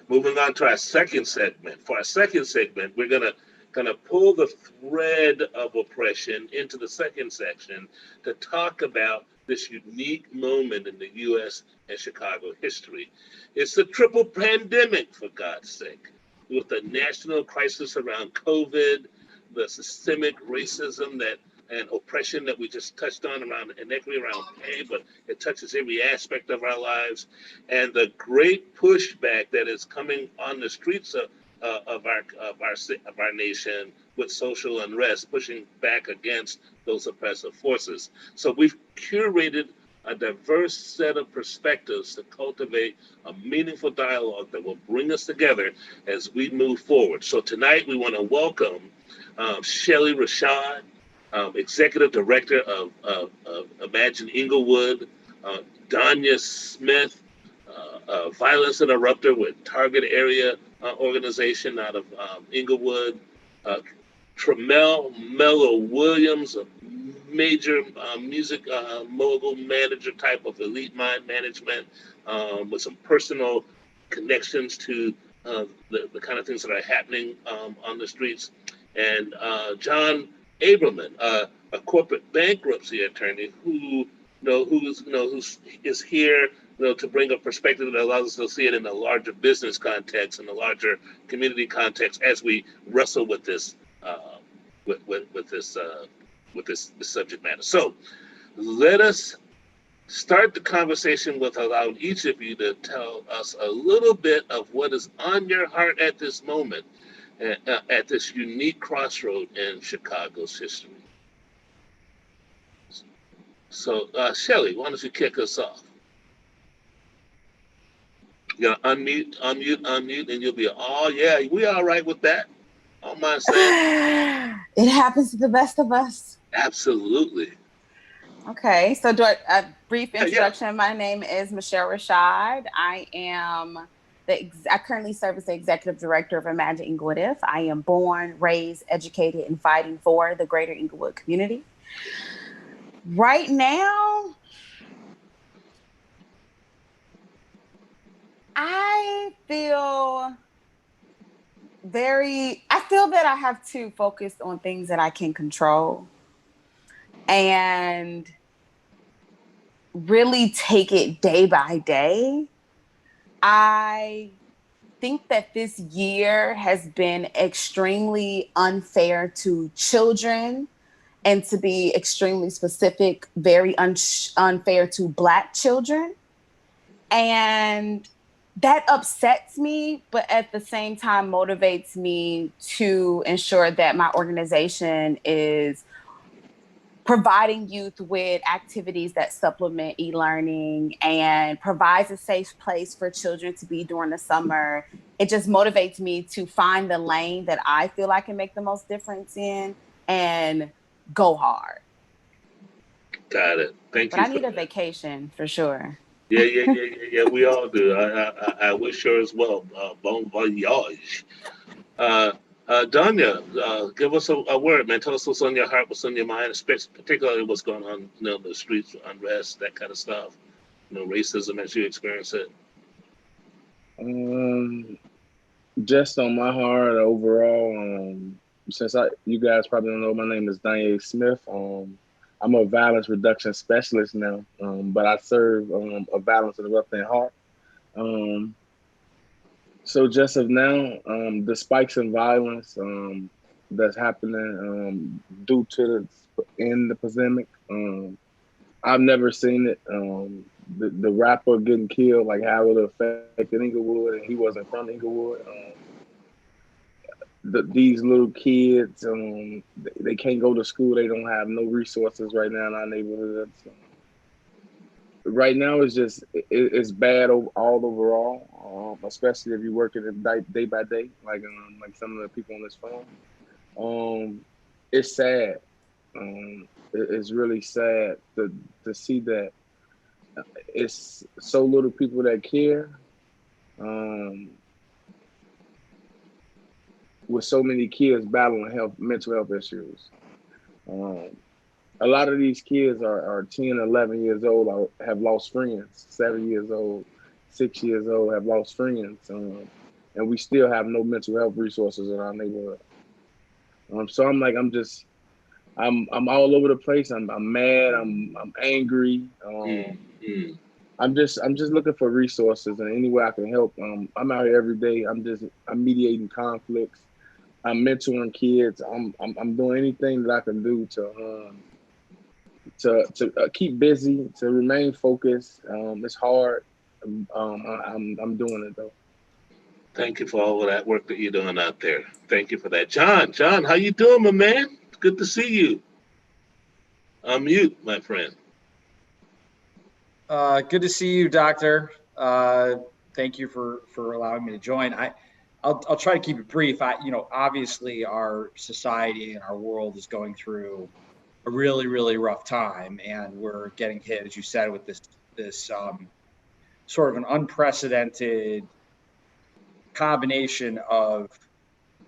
Moving on to our second segment. For our second segment, we're gonna pull the thread of oppression into the second section to talk about this unique moment in the U.S. and Chicago history. It's the triple pandemic, for God's sake, with the national crisis around COVID, the systemic racism that and oppression that we just touched on around inequity around pay, but it touches every aspect of our lives, and the great pushback that is coming on the streets of our nation with social unrest, pushing back against those oppressive forces. So we've curated a diverse set of perspectives to cultivate a meaningful dialogue that will bring us together as we move forward. So tonight we want to welcome Chellee Rashad, Executive Director of Imagine Inglewood, Donya Smith, Violence Interrupter with Target Area Organization out of Inglewood, Tremell Mello Williams, a major music mogul manager type of elite mind management with some personal connections to the kind of things that are happening on the streets, and John Aberman, a corporate bankruptcy attorney who is here to bring a perspective that allows us to see it in a larger business context, in a larger community context, as we wrestle with this this subject matter. So let us start the conversation with allowing each of you to tell us a little bit of what is on your heart at this moment, at this unique crossroad in Chicago's history. So, Chellee, why don't you kick us off? You're gonna unmute, and you'll be, oh yeah, we all right with that. I don't mind saying. It happens to the best of us. Absolutely. Okay, so do a brief Yeah, introduction. Yeah. My name is Michelle Rashad. I currently serve as the executive director of Imagine Inglewood. I am born, raised, educated, and fighting for the greater Inglewood community. Right now, I feel that I have to focus on things that I can control and really take it day by day. I think that this year has been extremely unfair to children, and to be extremely specific, very unfair to Black children. And that upsets me, but at the same time motivates me to ensure that my organization is providing youth with activities that supplement e-learning and provides a safe place for children to be during the summer. It just motivates me to find the lane that I feel I can make the most difference in and go hard. Got it. Thank you. But I need a vacation for sure. Yeah. We all do. I wish her as well. Bon voyage. Donya, give us a word, man. Tell us what's on your heart, what's on your mind, particularly what's going on, in the streets, unrest, that kind of stuff. Racism as you experience it. Just on my heart overall. Since you guys probably don't know, my name is Donya Smith. I'm a violence reduction specialist now, but I serve a violence interrupting heart. So just of now, the spikes in violence that's happening due to the pandemic, I've never seen it. The rapper getting killed, like how it affected Inglewood, and he wasn't from Inglewood. These little kids, they can't go to school. They don't have no resources right now in our neighborhood. So right now, it's bad all overall, especially if you're working it day by day, like some of the people on this phone. It's sad. It's really sad to see that it's so little people that care. With so many kids battling mental health issues. A lot of these kids are 10, 11 years old, or have lost friends, 7 years old, 6 years old, have lost friends. and we still have no mental health resources in our neighborhood. So I'm all over the place. I'm mad. I'm angry. Mm-hmm. I'm just looking for resources and any way I can help. I'm out here every day. I'm mediating conflicts. I'm mentoring kids. I'm doing anything that I can do to keep busy, to remain focused. It's hard. I'm doing it though. Thank you for all of that work that you're doing out there. Thank you for that. John, how you doing, my man? It's good to see you. Unmute, my friend. Good to see you, Doctor. Thank you for allowing me to join. I'll try to keep it brief. Obviously our society and our world is going through a really, really rough time, and we're getting hit, as you said, with this sort of an unprecedented combination of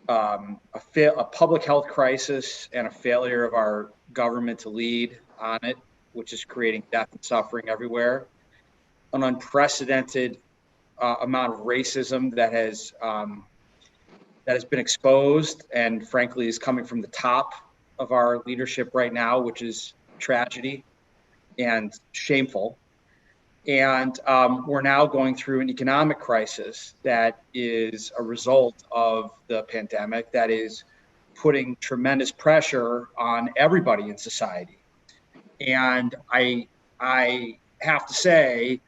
a public health crisis and a failure of our government to lead on it, which is creating death and suffering everywhere. An unprecedented amount of racism that has been exposed, and frankly is coming from the top of our leadership right now, which is tragedy and shameful. And we're now going through an economic crisis that is a result of the pandemic that is putting tremendous pressure on everybody in society. And I have to say,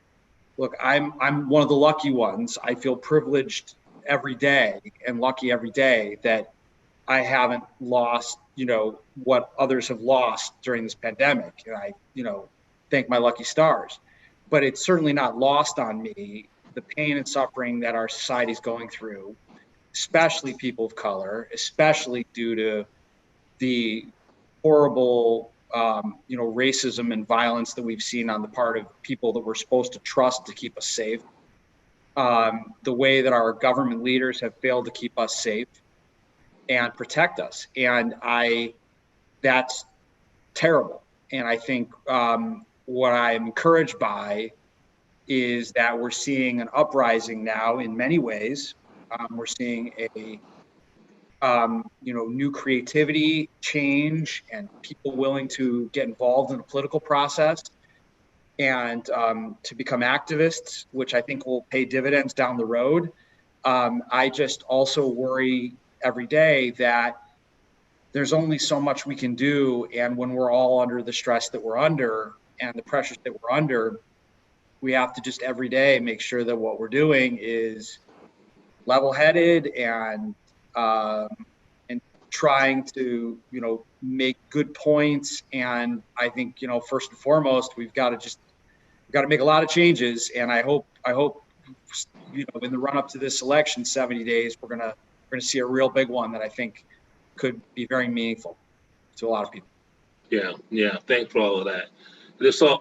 look, I'm one of the lucky ones. I feel privileged every day and lucky every day that I haven't lost, what others have lost during this pandemic. And I, thank my lucky stars. But it's certainly not lost on me the pain and suffering that our society is going through, especially people of color, especially due to the horrible, racism and violence that we've seen on the part of people that we're supposed to trust to keep us safe. The way that our government leaders have failed to keep us safe and protect us. And that's terrible. And I think what I'm encouraged by is that we're seeing an uprising now in many ways. We're seeing a new creativity, change, and people willing to get involved in the political process and to become activists, which I think will pay dividends down the road. I just also worry every day that there's only so much we can do. And when we're all under the stress that we're under and the pressures that we're under, we have to just every day make sure that what we're doing is level-headed and trying to, make good points. And I think, first and foremost, we've got to make a lot of changes. And I hope, in the run up to this election, 70 days, we're going to see a real big one that I think could be very meaningful to a lot of people. Yeah. Thanks for all of that.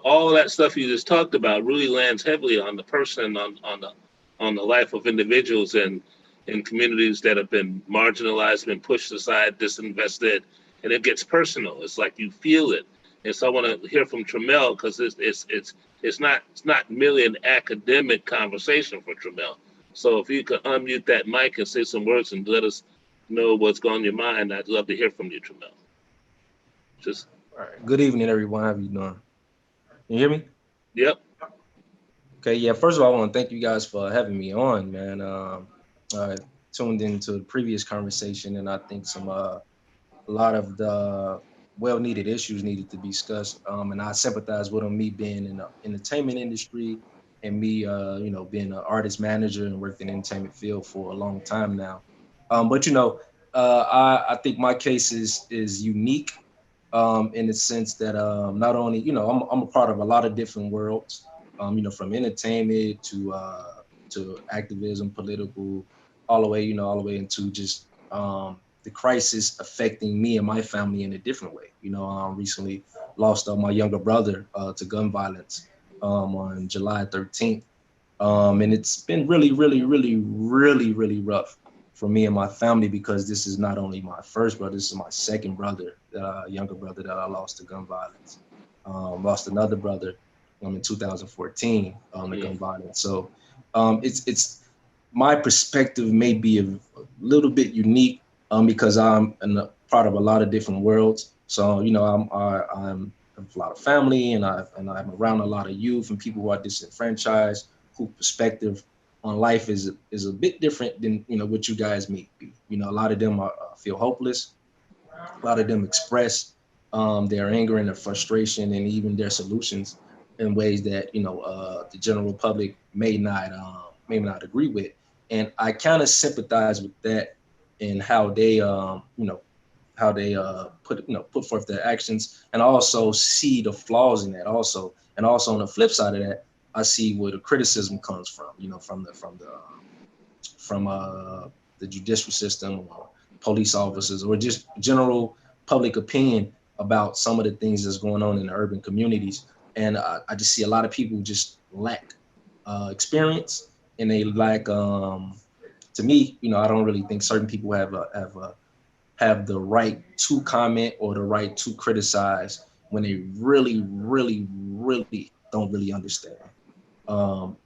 All of that stuff you just talked about really lands heavily on the person, on the life of individuals and in communities that have been marginalized, been pushed aside, disinvested, and it gets personal. It's like you feel it. And so I want to hear from Tremell, because it's not merely an academic conversation for Tremell. So if you could unmute that mic and say some words and let us know what's going on in your mind, I'd love to hear from you, Tremell. All right. Good evening, everyone. How you doing? Can you hear me? Yep. Okay. Yeah. First of all, I want to thank you guys for having me on, man. I tuned into the previous conversation, and I think a lot of the well-needed issues needed to be discussed. And I sympathize with them, me being in the entertainment industry and me, being an artist manager and worked in the entertainment field for a long time now. But I think my case is unique in the sense that not only, I'm a part of a lot of different worlds, from entertainment to activism, political, all the way into just the crisis affecting me and my family in a different way. Recently lost my younger brother to gun violence on July 13th. And it's been really, really, really, really, really rough for me and my family, because this is not only my first brother, this is my second brother, younger brother that I lost to gun violence. Lost another brother in 2014 to gun violence. So it's my perspective may be a little bit unique because I'm a part of a lot of different worlds. So, you know, I'm a lot of family, and I'm around a lot of youth and people who are disenfranchised, whose perspective on life is a bit different than, you know, what you guys may be. You know, a lot of them feel hopeless. A lot of them express their anger and their frustration and even their solutions in ways that, you know, the general public may not agree with. And I kind of sympathize with that and how they put forth their actions, and also see the flaws in that also. And also on the flip side of that, I see where the criticism comes from, you know, from the judicial system, or police officers, or just general public opinion about some of the things that's going on in the urban communities. And I just see a lot of people just lack experience, and they lack, to me, you know, I don't really think certain people have the right to comment or the right to criticize when they really, really, really don't really understand. You know,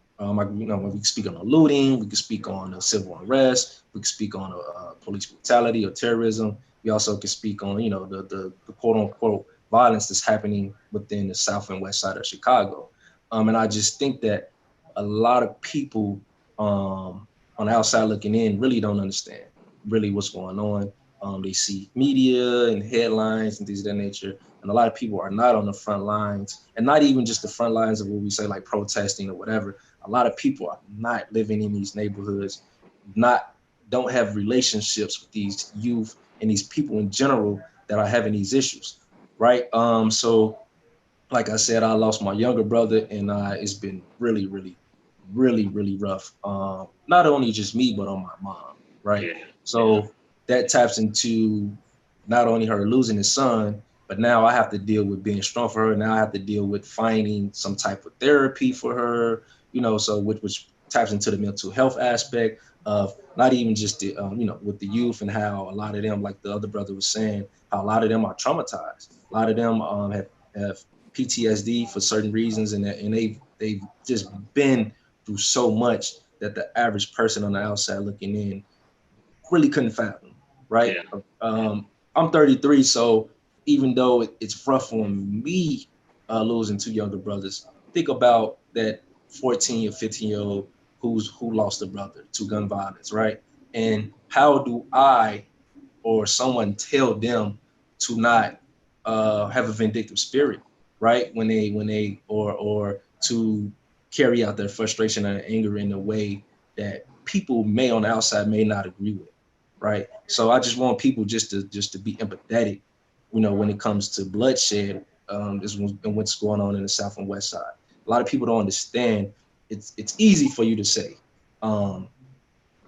when we speak on looting, we can speak on civil unrest, we can speak on police brutality or terrorism. We also can speak on, you know, the quote unquote violence that's happening within the south and west side of Chicago. And I just think that a lot of people on the outside looking in really don't understand really what's going on. They see media and headlines and things of that nature. And a lot of people are not on the front lines, and not even just the front lines of what we say, like protesting or whatever. A lot of people are not living in these neighborhoods, don't have relationships with these youth and these people in general that are having these issues, right? So like I said, I lost my younger brother, and it's been really, really, really, really rough. Not only just me, but on my mom, right? Yeah. So that taps into not only her losing his son, but now I have to deal with being strong for her. Now I have to deal with finding some type of therapy for her, you know, so which taps into the mental health aspect of not even just the, you know, with the youth, and how a lot of them, like the other brother was saying, how a lot of them are traumatized. A lot of them have PTSD for certain reasons, and they've just been through so much that the average person on the outside looking in really couldn't fathom, right? Yeah. I'm 33, so even though it's rough on me losing two younger brothers, think about that 14 or 15-year-old who lost a brother to gun violence, right? And how do I or someone tell them to not have a vindictive spirit, right? When they or to carry out their frustration and anger in a way that people may on the outside may not agree with, right? So I just want people just to be empathetic, you know, when it comes to bloodshed, and what's going on in the south and west side. A lot of people don't understand. It's easy for you to say, the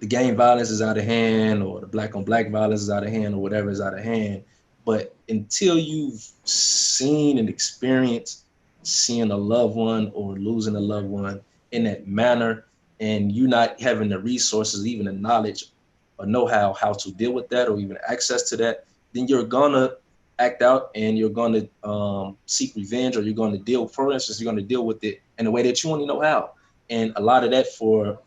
gang violence is out of hand, or the black on black violence is out of hand, or whatever is out of hand. But until you've seen and experienced seeing a loved one or losing a loved one in that manner, and you not having the resources, even the knowledge or know-how to deal with that, or even access to that, then you're gonna act out, and you're gonna seek revenge, or you're gonna deal, for instance, you're gonna deal with it in a way that you only know how. And a lot of that for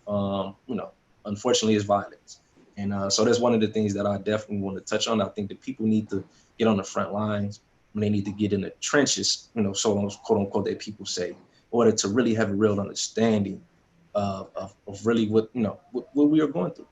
you know, unfortunately, is violence. And so that's one of the things that I definitely want to touch on. I think that people need to get on the front lines, and they need to get in the trenches, you know, so quote unquote that people say, in order to really have a real understanding of really what, you know, what we are going through.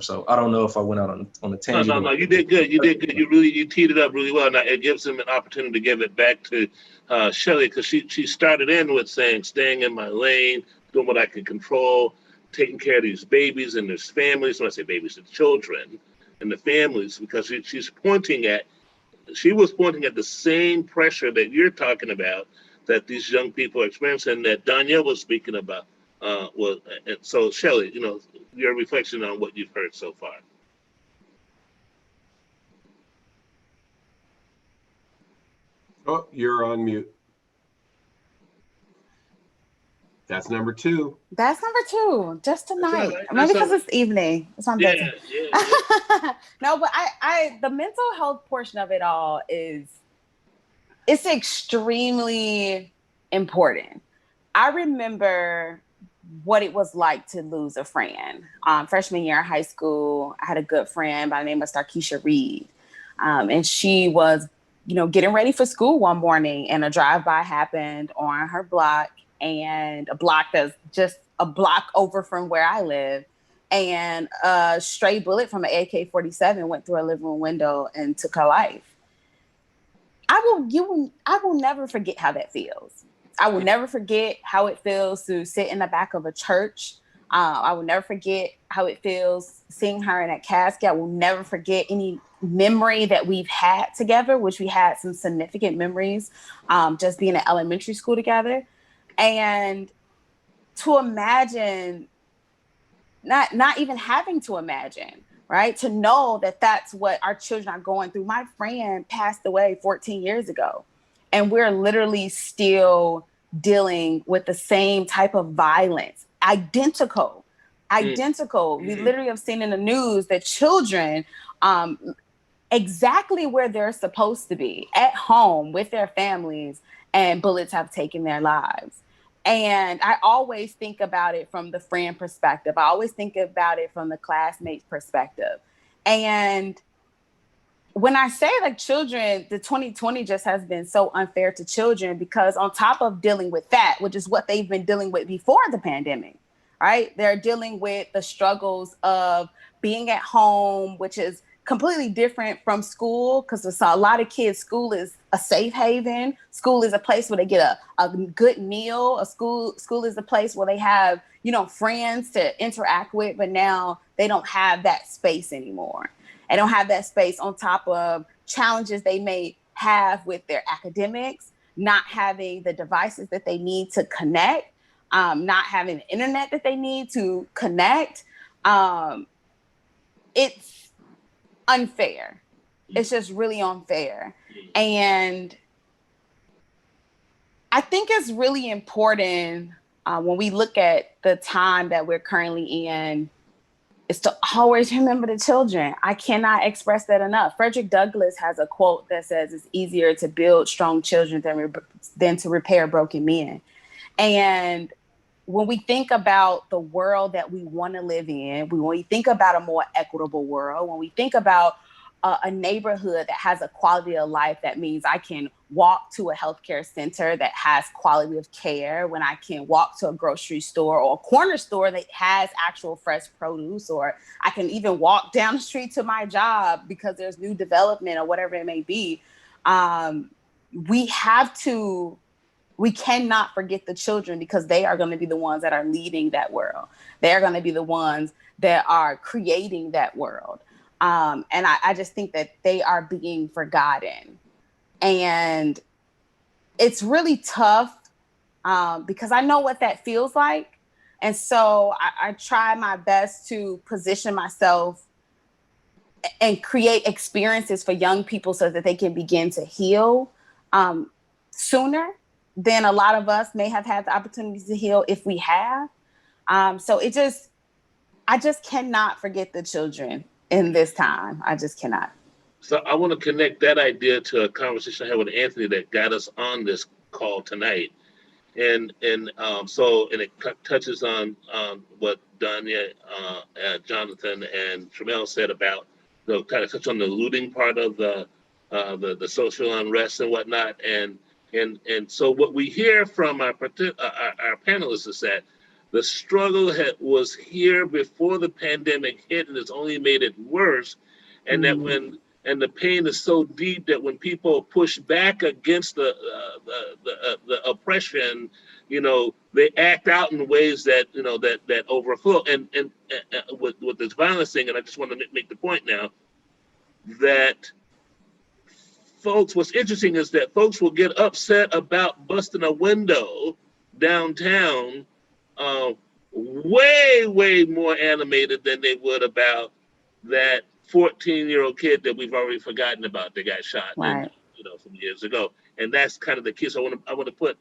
So I don't know if I went out on a tangent. No. You did good. You did good. You teed it up really well. Now it gives him an opportunity to give it back to Chellee, because she started in with saying, staying in my lane, doing what I can control, taking care of these babies and their families. When I say babies, the children and the families, because she was pointing at the same pressure that you're talking about, that these young people are experiencing, that Donya was speaking about. And so Chellee, you know, your reflection on what you've heard so far. Oh, you're on mute. That's number two. That's number two, just tonight. Right. Maybe because it's evening. It's my bedtime. Yeah. No, but I the mental health portion of it all it's extremely important. I remember what it was like to lose a friend. Freshman year in high school, I had a good friend by the name of Starkeisha Reed. And she was, getting ready for school one morning, and a drive-by happened on her block, and a block that's just a block over from where I live. And a stray bullet from an AK-47 went through a living room window and took her life. I will never forget how that feels. I will never forget how it feels to sit in the back of a church. I will never forget how it feels seeing her in a casket. I will never forget any memory that we've had together, which we had some significant memories, just being in elementary school together. And to imagine, not even having to imagine, right? To know that that's what our children are going through. My friend passed away 14 years ago, and we're literally still dealing with the same type of violence. Identical. Mm-hmm. We literally have seen in the news that children, exactly where they're supposed to be, at home with their families, and bullets have taken their lives. And I always think about it from the friend perspective. I always think about it from the classmate perspective. And when I say like children, the 2020 just has been so unfair to children, because on top of dealing with that, which is what they've been dealing with before the pandemic, right? They're dealing with the struggles of being at home, which is completely different from school, because a lot of kids, school is a safe haven. School is a place where they get a good meal. School is a place where they have, friends to interact with, but now they don't have that space anymore. They don't have that space, on top of challenges they may have with their academics, not having the devices that they need to connect, not having the internet that they need to connect. It's unfair. It's just really unfair. And I think it's really important, when we look at the time that we're currently in, is to always remember the children. I cannot express that enough. Frederick Douglass has a quote that says, "It's easier to build strong children than to repair broken men." And when we think about the world that we want to live in, when we think about a more equitable world, when we think about a neighborhood that has a quality of life, that means I can walk to a healthcare center that has quality of care, when I can walk to a grocery store or a corner store that has actual fresh produce, or I can even walk down the street to my job because there's new development or whatever it may be. We cannot forget the children, because they are going to be the ones that are leading that world. They're going to be the ones that are creating that world. And I just think that they are being forgotten. And it's really tough, because I know what that feels like. And so I try my best to position myself and create experiences for young people so that they can begin to heal sooner than a lot of us may have had the opportunity to heal if we have. So I just cannot forget the children in this time. I just cannot. So I want to connect that idea to a conversation I had with Anthony that got us on this call tonight. And it touches on what Donya, Jonathan, and Tremell said about, kind of touch on the looting part of the social unrest and whatnot. And so what we hear from our panelists is that the struggle was here before the pandemic hit, and it's only made it worse. And that the pain is so deep that when people push back against the oppression, they act out in ways that that overflow. And with this violence thing, and I just want to make the point now that folks, what's interesting is that folks will get upset about busting a window downtown, way more animated than they would about that 14-year-old kid that we've already forgotten about that got shot, right, some years ago. And that's kind of the key. So I want to put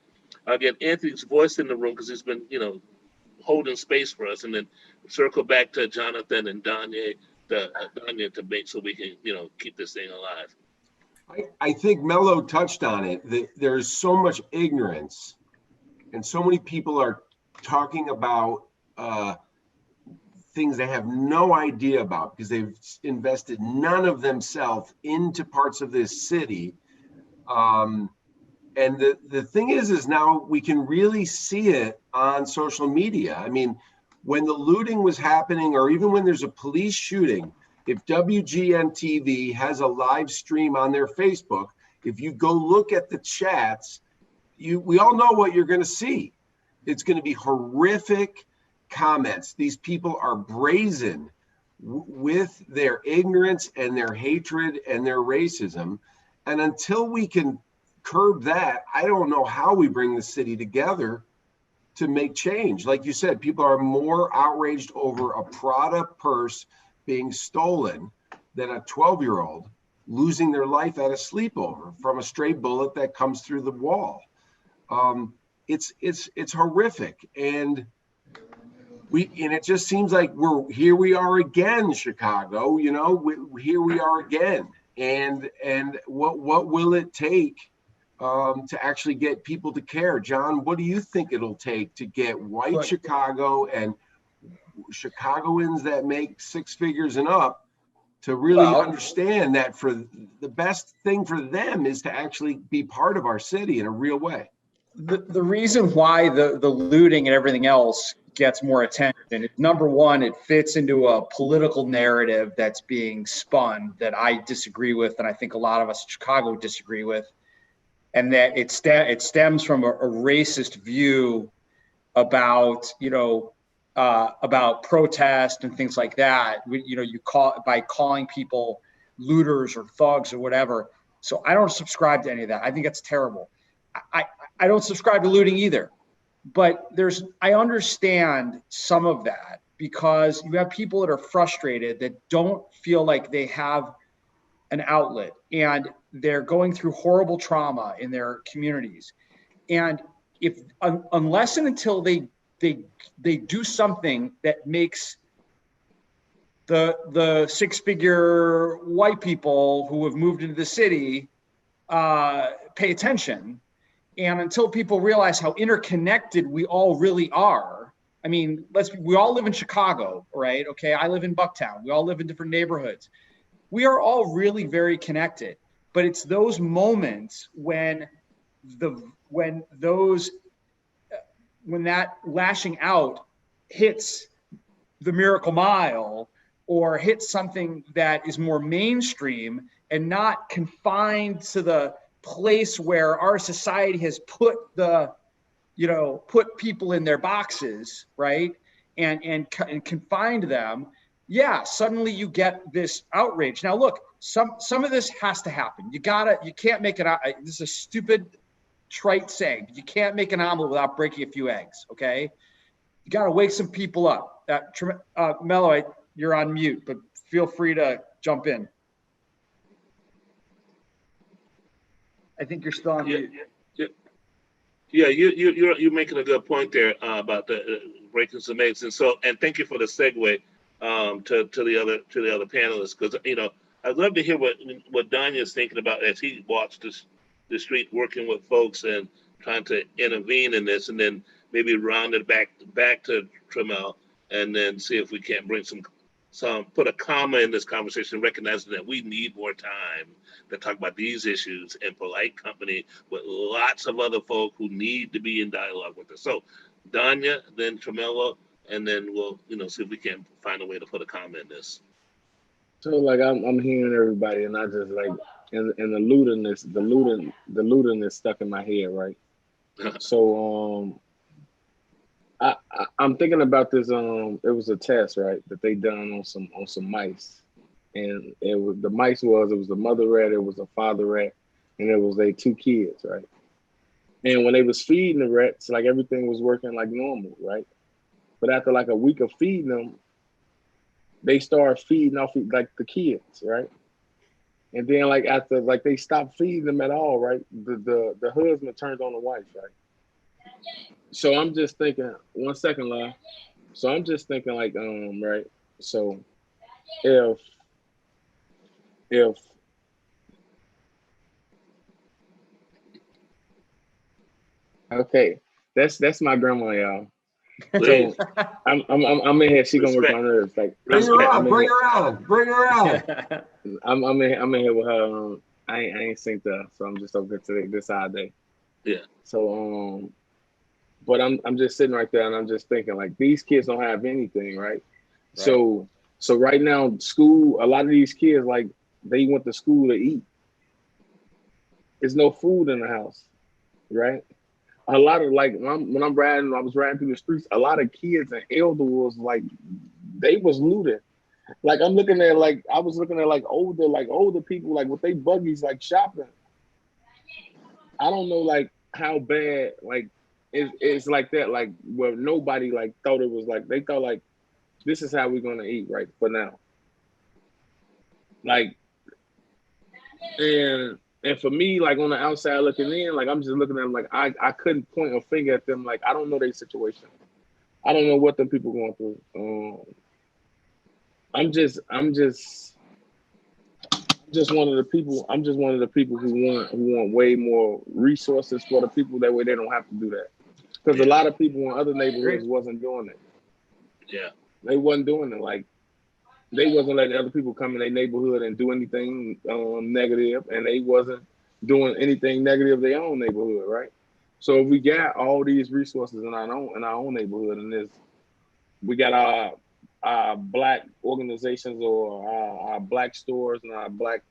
again Anthony's voice in the room, because he's been holding space for us, and then circle back to Jonathan and Donya to make, so we can keep this thing alive. I think Mello touched on it. There's so much ignorance, and so many people are talking about things they have no idea about because they've invested none of themselves into parts of this city. And the thing is now we can really see it on social media. I mean, when the looting was happening, or even when there's a police shooting, if WGN TV has a live stream on their Facebook, if you go look at the chats, we all know what you're going to see. It's going to be horrific comments. These people are brazen with their ignorance and their hatred and their racism. And until we can curb that, I don't know how we bring the city together to make change. Like you said, people are more outraged over a Prada purse being stolen than a 12-year-old losing their life at a sleepover from a stray bullet that comes through the wall. It's horrific, and it just seems like we are again, Chicago. You know, here we are again, and what will it take to actually get people to care? John, what do you think it'll take to get white Chicago and Chicagoans that make six figures and up to really understand that for the best thing for them is to actually be part of our city in a real way? The reason why the looting and everything else gets more attention is, number one, it fits into a political narrative that's being spun that I disagree with, and I think a lot of us in Chicago disagree with, and that it stems from a racist view about, about protest and things like that. You calling people looters or thugs or whatever. So I don't subscribe to any of that. I think that's terrible. I don't subscribe to looting either, but I understand some of that because you have people that are frustrated that don't feel like they have an outlet and they're going through horrible trauma in their communities. And unless and until they do something that makes the six-figure white people who have moved into the city pay attention, and until people realize how interconnected we all really are. I mean, we all live in Chicago, right? Okay, I live in Bucktown. We all live in different neighborhoods. We are all really very connected, but it's those moments when that lashing out hits the Miracle Mile or hits something that is more mainstream and not confined to the place where our society has put people in their boxes, right? And confined them. Yeah, suddenly you get this outrage. Now look, some of this has to happen. You can't make it out. This is a stupid, trite saying. You can't make an omelet without breaking a few eggs, okay? You got to wake some people up. Mello, you're on mute, but feel free to jump in. I think you're still on mute. Yeah, you're making a good point there about the breaking some eggs, and thank you for the segue to the other panelists, because I'd love to hear what Donya is thinking about as he walks the street working with folks and trying to intervene in this, and then maybe round it back to Tremell, and then see if we can't bring some put a comma in this conversation, recognizing that we need more time to talk about these issues in polite company with lots of other folk who need to be in dialogue with us. So Donya, then Tremell, and then we'll see if we can find a way to put a comma in this. So like I'm hearing everybody, and I just like and the looting is stuck in my head, right? So I'm thinking about this. It was a test, right, that they done on some mice, and it was the mother rat, it was a father rat, and it was they two kids, right? And when they was feeding the rats, like everything was working like normal, right? But after like a week of feeding them, they start feeding off like the kids, right? And then like after like they stopped feeding them at all, right? The husband turned on the wife, right? So I'm just thinking, 1 second, love. So I'm just thinking like, right. So if okay, that's my grandma, y'all. Please. So I'm in here. She gonna work Respect. my nerves. Like Bring her Respect. on. Bring her on. Bring her on. I'm in here with her. I ain't synced her, so I'm just over to this side day. Yeah. So but I'm just sitting right there and I'm just thinking like these kids don't have anything, right? So right now school, a lot of these kids like they went to school to eat. There's no food in the house, right? A lot of like when I was riding through the streets, a lot of kids and elder was like they was looting. Like I'm looking at like I was looking at like older people like with they buggies like shopping. I don't know like how bad like it's like that like where nobody like thought it was like they thought like this is how we're gonna eat right for now. Like and for me like on the outside looking in like I'm just looking at them like I couldn't point a finger at them like I don't know their situation. I don't know what them people going through. I'm just one of the people. I'm just one of the people who want way more resources for the people. That way they don't have to do that. Because a lot of people in other neighborhoods wasn't doing it. Yeah. They wasn't doing it. Like they wasn't letting other people come in their neighborhood and do anything negative, and they wasn't doing anything negative in their own neighborhood, right? So if we got all these resources in our own neighborhood, and we got our black organizations or our black stores and our black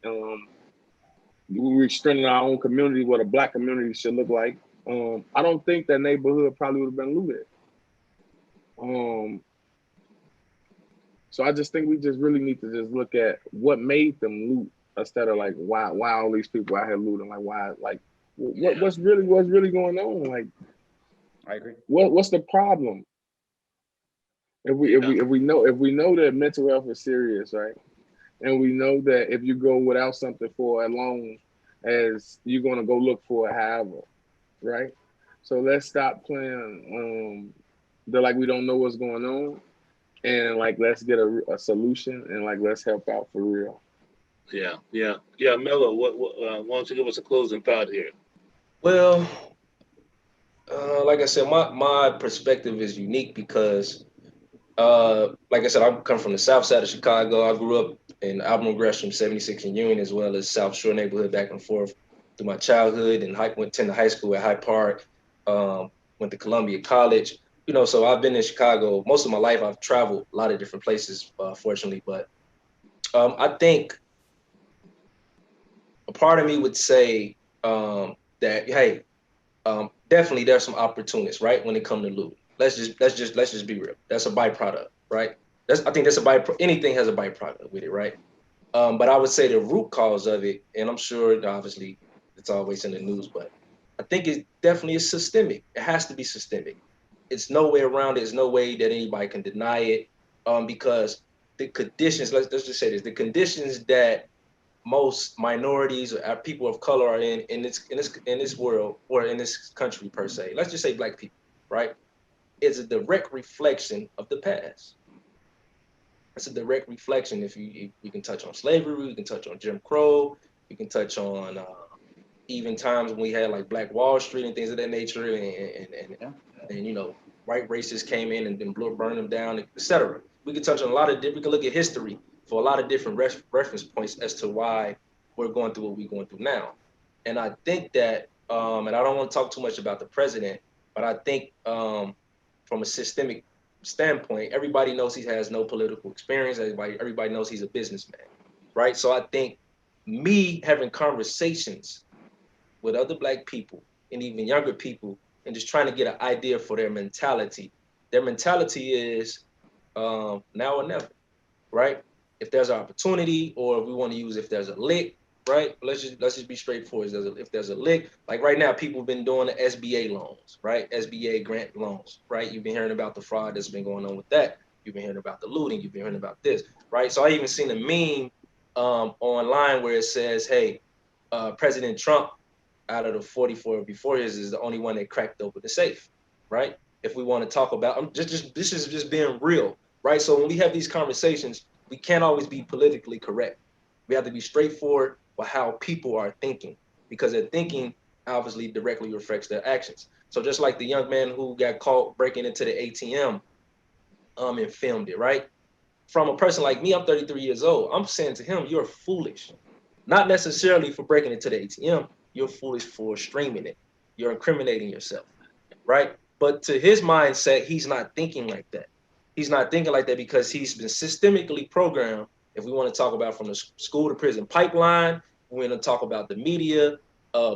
we're strengthening our own community, what a black community should look like. I don't think that neighborhood probably would have been looted. So I just think we just really need to just look at what made them loot instead of like why all these people out here looting, like why like what's really going on, like I agree. What's the problem? If we know that mental health is serious, right? And we know that if you go without something for as long as you're gonna go look for it, however, right? So let's stop playing the like we don't know what's going on, and like let's get a solution and like let's help out for real. Yeah. Mello, why don't you give us a closing thought here? Well, like I said, my perspective is unique because, like I said, I come from the south side of Chicago. I grew up in Aberman, Gresham, 76 and Union, as well as South Shore neighborhood back and forth through my childhood, and went to high school at Hyde Park, went to Columbia College. So I've been in Chicago most of my life. I've traveled a lot of different places, fortunately, but I think a part of me would say that, hey, definitely there's some opportunists, right? When it comes to loot, let's just be real. That's a byproduct, right? I think that's a byproduct. Anything has a byproduct with it, right? But I would say the root cause of it, and I'm sure obviously it's always in the news, but I think it definitely is systemic. It has to be systemic. It's no way around it. There's no way that anybody can deny it, because the conditions. Let's just say this: the conditions that most minorities or people of color are in this world or in this country per se. Let's just say black people, right? It's a direct reflection of the past. It's a direct reflection. If you can touch on slavery, you can touch on Jim Crow, you can touch on even times when we had like Black Wall Street and things of that nature, and white racists came in and then burned them down, etc. We can touch on a lot of we can look at history for a lot of different reference points as to why we're going through what we're going through now. And I think that, and I don't want to talk too much about the president, but I think from a systemic standpoint, everybody knows he has no political experience. Everybody knows he's a businessman, right? So I think me having conversations with other black people and even younger people and just trying to get an idea for their mentality. Their mentality is now or never, right? If there's an opportunity, or if we want to use if there's a lick, right? Let's just be straightforward. If there's a lick, like right now, people have been doing the SBA loans, right? SBA grant loans, right? You've been hearing about the fraud that's been going on with that. You've been hearing about the looting. You've been hearing about this, right? So I even seen a meme online where it says, "Hey, President Trump, out of the 44 before his, is the only one that cracked open the safe," right? If we want to talk about, this is just being real, right? So when we have these conversations, we can't always be politically correct. We have to be straightforward with how people are thinking, because their thinking obviously directly reflects their actions. So just like the young man who got caught breaking into the ATM and filmed it, right? From a person like me, I'm 33 years old. I'm saying to him, you're foolish. Not necessarily for breaking into the ATM. You're foolish for streaming it. You're incriminating yourself, right? But to his mindset, he's not thinking like that. He's not thinking like that because he's been systemically programmed. If we want to talk about from the school to prison pipeline, we're going to talk about the media,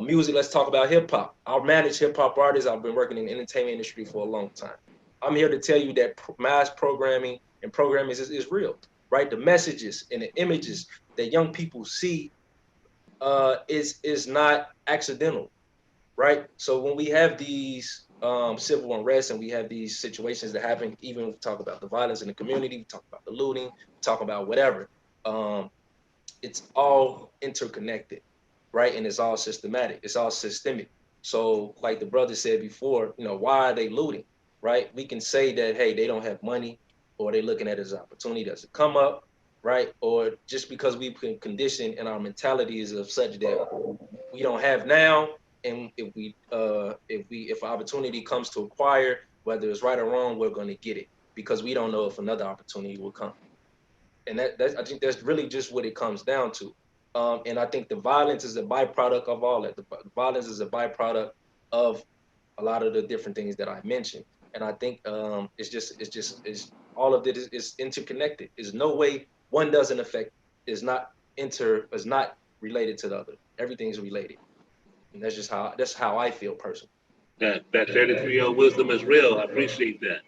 music. Let's talk about hip hop. I'll manage hip hop artists. I've been working in the entertainment industry for a long time. I'm here to tell you that mass programming and programming is real, right? The messages and the images that young people see is not accidental, right? So when we have these civil unrest and we have these situations that happen, even we talk about the violence in the community, we talk about the looting, we talk about whatever, it's all interconnected, right? And it's all systematic, it's all systemic. So like the brother said before, you know, why are they looting, right? We can say that, hey, they don't have money, or they're looking at it as an opportunity that's a come up, right? Or just because we've been conditioned and our mentality is of such that we don't have now, and if opportunity comes to acquire, whether it's right or wrong, we're going to get it because we don't know if another opportunity will come. And I think that's really just what it comes down to. And I think the violence is a byproduct of all that. The violence is a byproduct of a lot of the different things that I mentioned. And I think it's all of it is interconnected. There's no way one doesn't affect, is not related to the other. Everything is related. And that's how I feel personally. That 33-year-old wisdom is real. I appreciate that.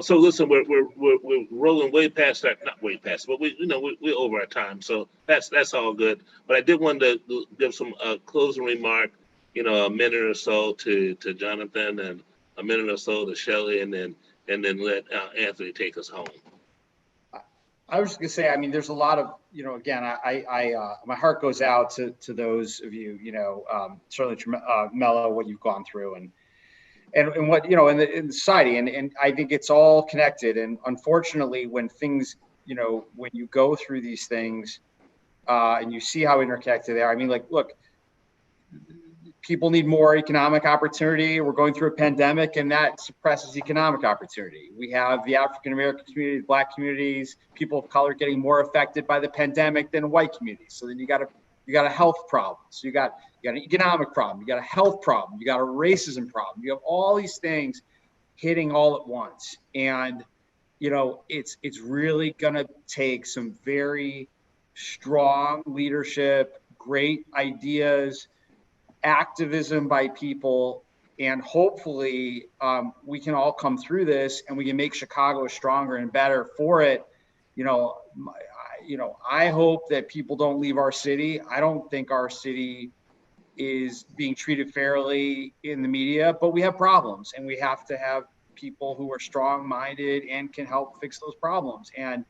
So listen, we're rolling way past that, not way past, but we're over our time, so that's all good. But I did want to give some closing remark, a minute or so to Jonathan and a minute or so to Chellee, and then let Anthony take us home. I was just gonna say, I mean, there's a lot of, again, I my heart goes out to those of you, certainly Mello, what you've gone through and what, in society, and I think it's all connected. And unfortunately, when things, when you go through these things, and you see how interconnected they are, I mean, like, look, people need more economic opportunity. We're going through a pandemic, and that suppresses economic opportunity. We have the African-American community, Black communities, people of color getting more affected by the pandemic than white communities. So then you got a health problem. So you got an economic problem, you got a health problem, you got a racism problem. You have all these things hitting all at once. And, it's really gonna take some very strong leadership, great ideas, activism by people, and hopefully we can all come through this and we can make Chicago stronger and better for it. I hope that people don't leave our city. I don't think our city is being treated fairly in the media, but we have problems, and we have to have people who are strong-minded and can help fix those problems. And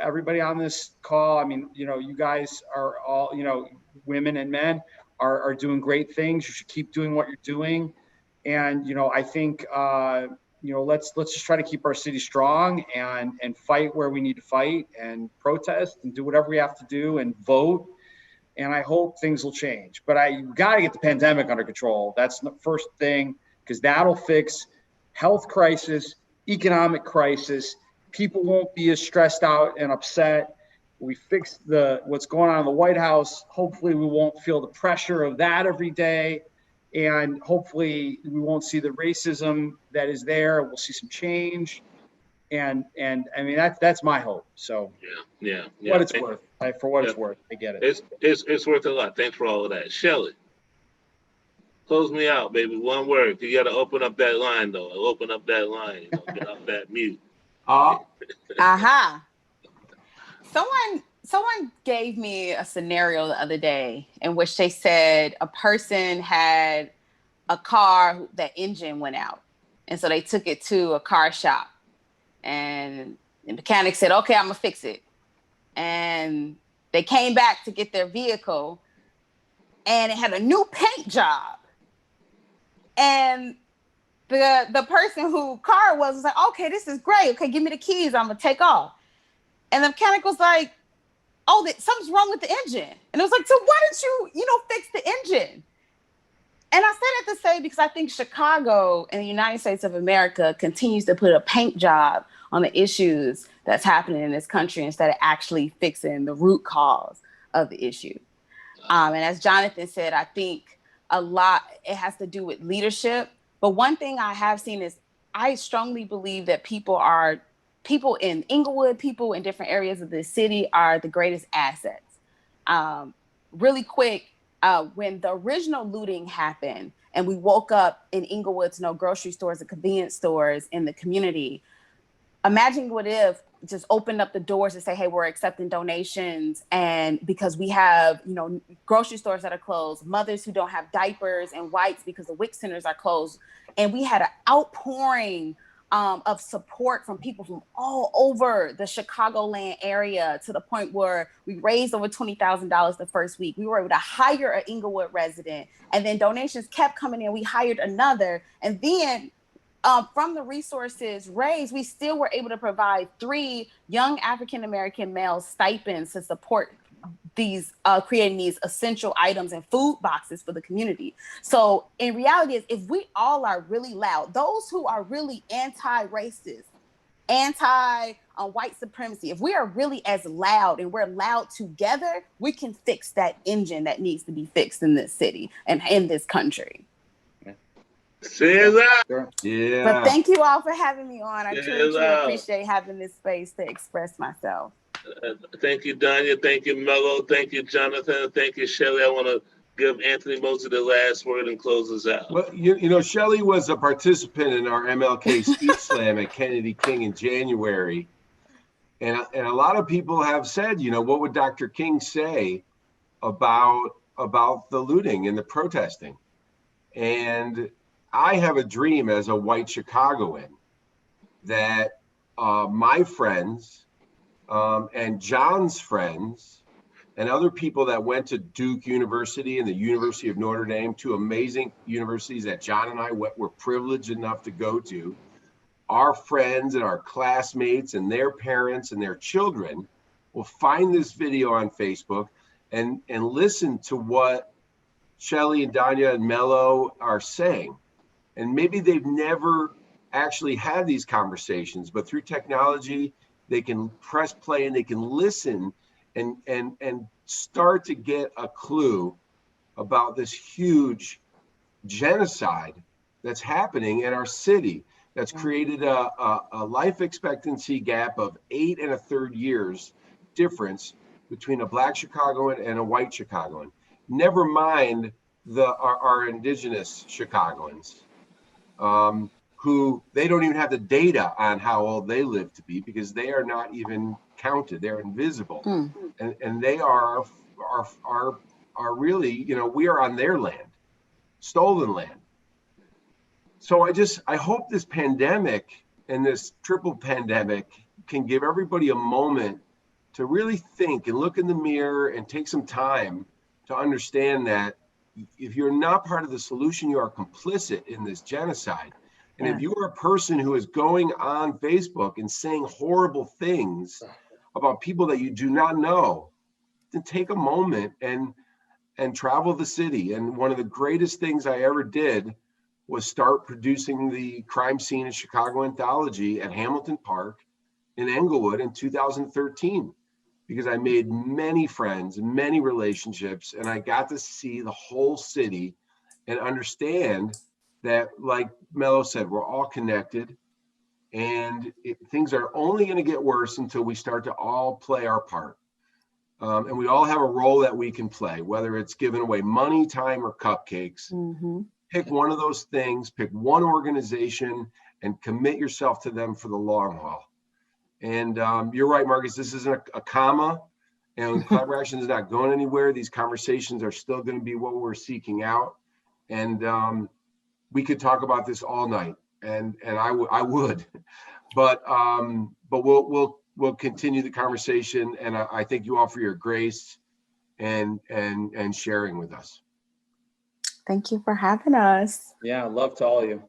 everybody on this call, I mean, you guys are all, women and men are doing great things. You should keep doing what you're doing. And, I think, let's just try to keep our city strong and fight where we need to fight and protest and do whatever we have to do and vote. And I hope things will change. But you got to get the pandemic under control. That's the first thing, because that'll fix health crisis, economic crisis. People won't be as stressed out and upset. We fix what's going on in the White House. Hopefully we won't feel the pressure of that every day. And hopefully we won't see the racism that is there. We'll see some change. And I mean, that's my hope. So yeah. What it's worth. For what it's worth, I get it. It's worth a lot. Thanks for all of that. Chellee, close me out, baby. One word. You got to open up that line, though. Open up that line. Get off that mute. Aha. Someone gave me a scenario the other day in which they said a person had a car that engine went out. And so they took it to a car shop, and the mechanic said, okay, I'm gonna fix it. And they came back to get their vehicle, and it had a new paint job. And the person who car was like, okay, this is great. Okay, give me the keys. I'm gonna take off. And the mechanic was like, oh, something's wrong with the engine. And it was like, so why don't you, fix the engine? I said it to say because I think Chicago and the United States of America continues to put a paint job on the issues that's happening in this country instead of actually fixing the root cause of the issue. And as Jonathan said, I think a lot, it has to do with leadership. But one thing I have seen is I strongly believe that people in Inglewood, people in different areas of the city are the greatest assets. Really quick, when the original looting happened and we woke up in Inglewood to no grocery stores and convenience stores in the community, imagine what if just opened up the doors and say, hey, we're accepting donations. And because we have, grocery stores that are closed, mothers who don't have diapers and wipes because the WIC centers are closed. And we had an outpouring of support from people from all over the Chicagoland area to the point where we raised over $20,000 the first week. We were able to hire an Inglewood resident, and then donations kept coming in. We hired another, and then from the resources raised, we still were able to provide 3 young African-American males stipends to support these creating these essential items and food boxes for the community. So in reality, if we all are really loud, those who are really anti-racist, anti-white supremacy, if we are really as loud and we're loud together, we can fix that engine that needs to be fixed in this city and in this country. Say that. Sure. Yeah. But thank you all for having me on. I truly appreciate having this space to express myself. Thank you, Donya. Thank you, Mello. Thank you, Jonathan. Thank you, Chellee. I want to give Anthony Mosley the last word and close us out. Well, Chellee was a participant in our MLK Speech Slam at Kennedy King in January. And a lot of people have said, what would Dr. King say about the looting and the protesting? And I have a dream as a white Chicagoan that my friends and John's friends and other people that went to Duke University and the University of Notre Dame, 2 amazing universities that John and I were privileged enough to go to, our friends and our classmates and their parents and their children will find this video on Facebook and listen to what Chellee and Donya and Mello are saying. And maybe they've never actually had these conversations, but through technology, they can press play and they can listen and start to get a clue about this huge genocide that's happening in our city that's created a life expectancy gap of 8 1/3 years difference between a Black Chicagoan and a white Chicagoan. Never mind our indigenous Chicagoans, who they don't even have the data on how old they live to be because they are not even counted. They're invisible. And they are really, we are on their land, stolen land. So I hope this pandemic and this triple pandemic can give everybody a moment to really think and look in the mirror and take some time to understand that if you're not part of the solution, you are complicit in this genocide. And if you are a person who is going on Facebook and saying horrible things about people that you do not know, then take a moment and travel the city. And one of the greatest things I ever did was start producing the Crime Scene in Chicago anthology at Hamilton Park in Englewood in 2013, because I made many friends and many relationships, and I got to see the whole city and understand that, like Mello said, we're all connected, and things are only going to get worse until we start to all play our part. And we all have a role that we can play, whether it's giving away money, time, or cupcakes. Pick one of those things, pick one organization, and commit yourself to them for the long haul. And you're right, Marcus, this isn't a comma, and collaboration is not going anywhere. These conversations are still going to be what we're seeking out. And we could talk about this all night, and I would, but we'll continue the conversation. And I thank you all for your grace and sharing with us. Thank you for having us. Yeah, love to all of you.